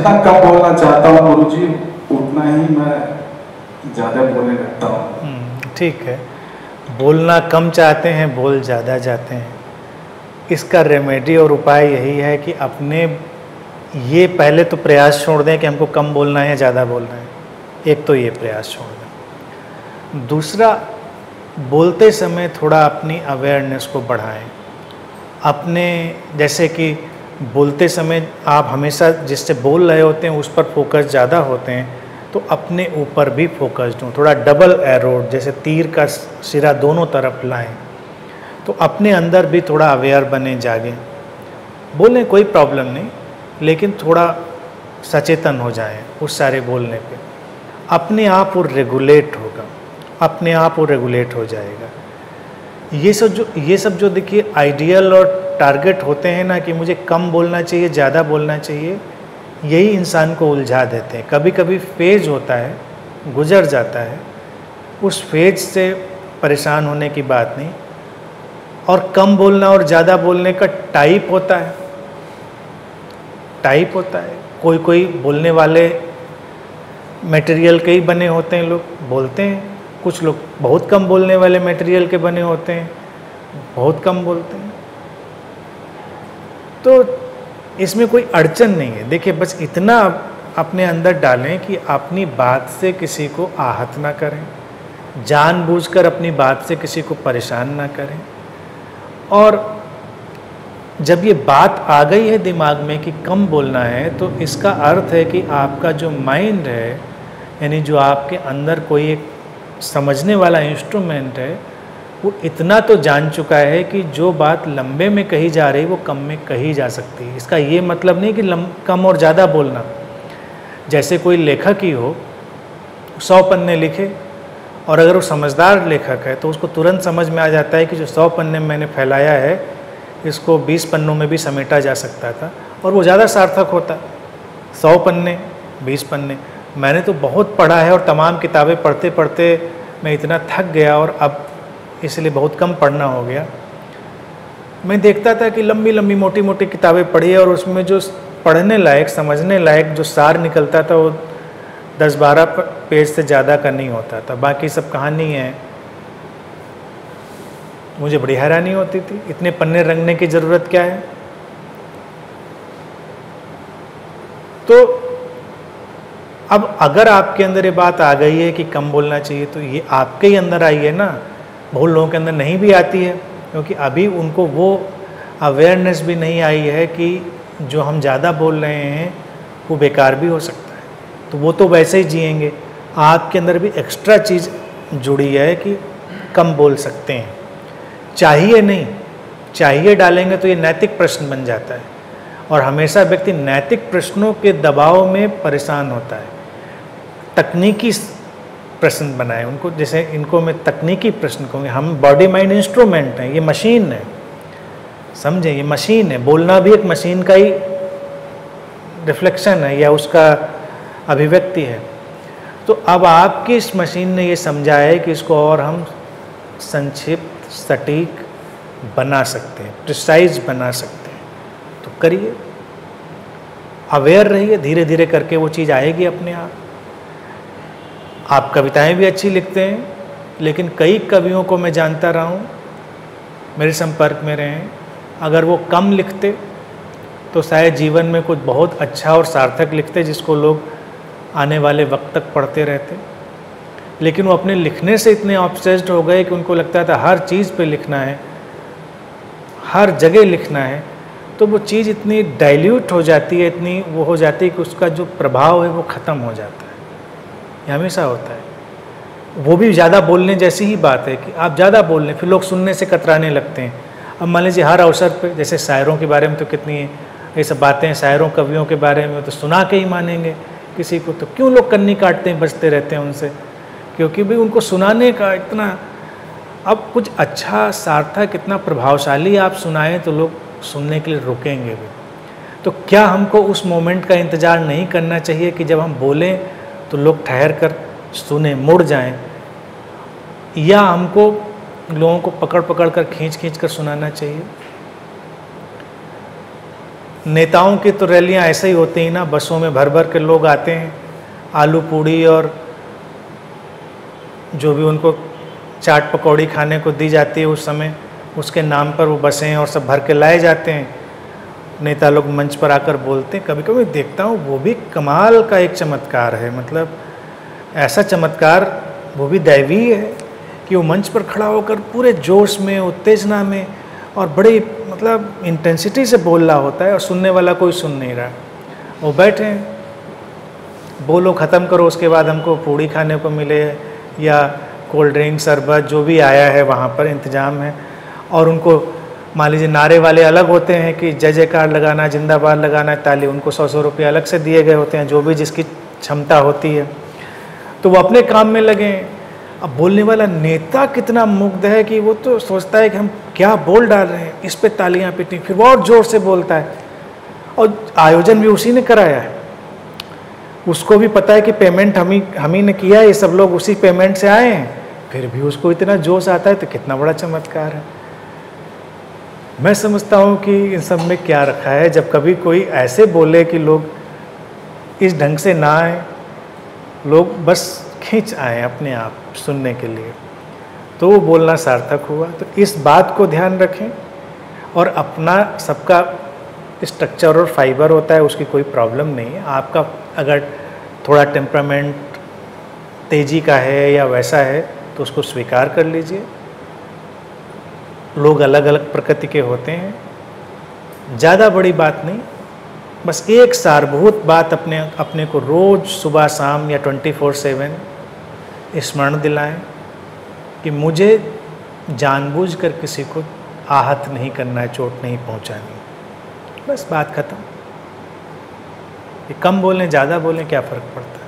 जितना कम बोलना चाहता हूँ गुरुजी, उतना ही मैं ज़्यादा बोलने लगता हूँ। ठीक है, बोलना कम चाहते हैं, बोल ज़्यादा जाते हैं। इसका रेमेडी और उपाय यही है कि अपने ये पहले तो प्रयास छोड़ दें कि हमको कम बोलना है या ज़्यादा बोलना है। एक तो ये प्रयास छोड़ दें। दूसरा, बोलते समय थोड़ा अपनी अवेयरनेस को बढ़ाएं। अपने, जैसे कि बोलते समय आप हमेशा जिससे बोल रहे होते हैं उस पर फोकस ज़्यादा होते हैं, तो अपने ऊपर भी फोकस्ड हों। थोड़ा डबल एरोड, जैसे तीर का सिरा दोनों तरफ लाएं, तो अपने अंदर भी थोड़ा अवेयर बने, जागें। बोलें, कोई प्रॉब्लम नहीं, लेकिन थोड़ा सचेतन हो जाएं उस सारे बोलने पे। अपने आप वो रेगुलेट होगा, अपने आप वो रेगुलेट हो जाएगा। ये सब जो देखिए आइडियल और टारगेट होते हैं ना, कि मुझे कम बोलना चाहिए, ज़्यादा बोलना चाहिए, यही इंसान को उलझा देते हैं। कभी कभी फेज होता है, गुजर जाता है, उस फेज से परेशान होने की बात नहीं। और कम बोलना और ज़्यादा बोलने का टाइप होता है, टाइप होता है। कोई कोई बोलने वाले मटेरियल के ही बने होते हैं, लोग बोलते हैं। कुछ लोग बहुत कम बोलने वाले मटेरियल के बने होते हैं, बहुत कम बोलते हैं। तो इसमें कोई अड़चन नहीं है। देखिए, बस इतना अपने अंदर डालें कि अपनी बात से किसी को आहत ना करें, जानबूझकर अपनी बात से किसी को परेशान ना करें। और जब ये बात आ गई है दिमाग में कि कम बोलना है, तो इसका अर्थ है कि आपका जो माइंड है, यानी जो आपके अंदर कोई एक समझने वाला इंस्ट्रूमेंट है, वो इतना तो जान चुका है कि जो बात लंबे में कही जा रही वो कम में कही जा सकती है। इसका ये मतलब नहीं कि कम और ज़्यादा बोलना। जैसे कोई लेखक ही हो, 100 पन्ने लिखे, और अगर वो समझदार लेखक है तो उसको तुरंत समझ में आ जाता है कि जो 100 पन्ने मैंने फैलाया है, इसको 20 पन्नों में भी समेटा जा सकता था, और वो ज़्यादा सार्थक होता। 100 पन्ने, 20 पन्ने। मैंने तो बहुत पढ़ा है, और तमाम किताबें पढ़ते पढ़ते मैं इतना थक गया, और अब इसलिए बहुत कम पढ़ना हो गया। मैं देखता था कि लंबी लंबी मोटी मोटी किताबें पढ़ी, और उसमें जो पढ़ने लायक, समझने लायक जो सार निकलता था, वो 10-12 पेज से ज़्यादा का नहीं होता था। बाकी सब कहानी है। मुझे बड़ी हैरानी होती थी, इतने पन्ने रंगने की ज़रूरत क्या है। तो अब अगर आपके अंदर ये बात आ गई है कि कम बोलना चाहिए, तो ये आपके ही अंदर आई है ना। बहुत लोगों के अंदर नहीं भी आती है, क्योंकि अभी उनको वो अवेयरनेस भी नहीं आई है कि जो हम ज़्यादा बोल रहे हैं वो बेकार भी हो सकता है। तो वो तो वैसे ही जिएंगे। आपके अंदर भी एक्स्ट्रा चीज़ जुड़ी है कि कम बोल सकते हैं। चाहिए नहीं, चाहिए डालेंगे तो ये नैतिक प्रश्न बन जाता है, और हमेशा व्यक्ति नैतिक प्रश्नों के दबाव में परेशान होता है। तकनीकी प्रश्न बनाए उनको, जैसे इनको मैं तकनीकी प्रश्न कहूँगी। हम बॉडी माइंड इंस्ट्रूमेंट हैं, ये मशीन है, समझे, ये मशीन है। बोलना भी एक मशीन का ही रिफ्लेक्शन है, या उसका अभिव्यक्ति है। तो अब आपकी इस मशीन ने ये समझा है कि इसको और हम संक्षिप्त, सटीक बना सकते हैं, प्रिसाइज बना सकते हैं। तो करिए, अवेयर रहिए, धीरे धीरे करके वो चीज़ आएगी अपने आप। आप कविताएं भी अच्छी लिखते हैं, लेकिन कई कवियों को मैं जानता रहा हूँ, मेरे संपर्क में रहे हैं, अगर वो कम लिखते तो शायद जीवन में कुछ बहुत अच्छा और सार्थक लिखते, जिसको लोग आने वाले वक्त तक पढ़ते रहते। लेकिन वो अपने लिखने से इतने ऑब्सेस्ड हो गए कि उनको लगता था हर चीज़ पे लिखना है, हर जगह लिखना है। तो वो चीज़ इतनी डाइल्यूट हो जाती है, इतनी वो हो जाती है कि उसका जो प्रभाव है वो ख़त्म हो जाता है। ये हमेशा होता है। वो भी ज़्यादा बोलने जैसी ही बात है कि आप ज़्यादा बोल लें, फिर लोग सुनने से कतराने लगते हैं। अब मान लीजिए हर अवसर पे, जैसे शायरों के बारे में तो कितनी ये सब बातें, शायरों कवियों के बारे में तो सुना के ही मानेंगे किसी को। तो क्यों लोग कन्नी काटते हैं, बचते रहते हैं उनसे? क्योंकि भाई उनको सुनाने का इतना, अब कुछ अच्छा सार्थक, कितना प्रभावशाली आप सुनाएं तो लोग सुनने के लिए रुकेंगे भी। तो क्या हमको उस मोमेंट का इंतज़ार नहीं करना चाहिए कि जब हम बोलें तो लोग ठहर कर सुने, मुड़ जाएं, या हमको लोगों को पकड़ पकड़ कर, खींच खींच कर सुनाना चाहिए? नेताओं की तो रैलियां ऐसे ही होती हैं ना, बसों में भर भर के लोग आते हैं, आलू पूड़ी और जो भी उनको चाट पकौड़ी खाने को दी जाती है उस समय, उसके नाम पर वो बसें और सब भर के लाए जाते हैं। नेता लोग मंच पर आकर बोलते हैं, कभी कभी देखता हूँ वो भी कमाल का एक चमत्कार है, मतलब ऐसा चमत्कार वो भी दैवी है कि वो मंच पर खड़ा होकर पूरे जोश में, उत्तेजना में और बड़ी मतलब इंटेंसिटी से बोल रहा होता है और सुनने वाला कोई सुन नहीं रहा। वो बैठे हैं, बोलो ख़त्म करो, उसके बाद हमको पूड़ी खाने को मिले या कोल्ड ड्रिंक, शरबत जो भी आया है वहाँ पर इंतज़ाम है। और उनको मान लीजिए नारे वाले अलग होते हैं कि जय जयकार लगाना, जिंदाबाद लगाना, ताली, उनको 100-100 रुपये अलग से दिए गए होते हैं, जो भी जिसकी क्षमता होती है, तो वो अपने काम में लगे। अब बोलने वाला नेता कितना मुग्ध है कि वो तो सोचता है कि हम क्या बोल डाल रहे हैं, इस पे तालियां पीटी, फिर वो और जोर से बोलता है। और आयोजन भी उसी ने कराया है, उसको भी पता है कि पेमेंट हम ही ने किया है, ये सब लोग उसी पेमेंट से आए हैं, फिर भी उसको इतना जोश आता है, तो कितना बड़ा चमत्कार है। मैं समझता हूँ कि इन सब में क्या रखा है, जब कभी कोई ऐसे बोले कि लोग इस ढंग से ना आए, लोग बस खींच आए अपने आप सुनने के लिए, तो वो बोलना सार्थक हुआ। तो इस बात को ध्यान रखें, और अपना सबका स्ट्रक्चर और फाइबर होता है, उसकी कोई प्रॉब्लम नहीं है। आपका अगर थोड़ा टेम्परामेंट तेज़ी का है या वैसा है तो उसको स्वीकार कर लीजिए। लोग अलग अलग प्रकृति के होते हैं, ज़्यादा बड़ी बात नहीं, बस एक सारभूत बात अपने को रोज़ सुबह शाम या 24/7 स्मरण दिलाएं कि मुझे जानबूझकर किसी को आहत नहीं करना है, चोट नहीं पहुंचानी, बस बात खत्म। ये कम बोलें ज़्यादा बोलें क्या फ़र्क पड़ता है।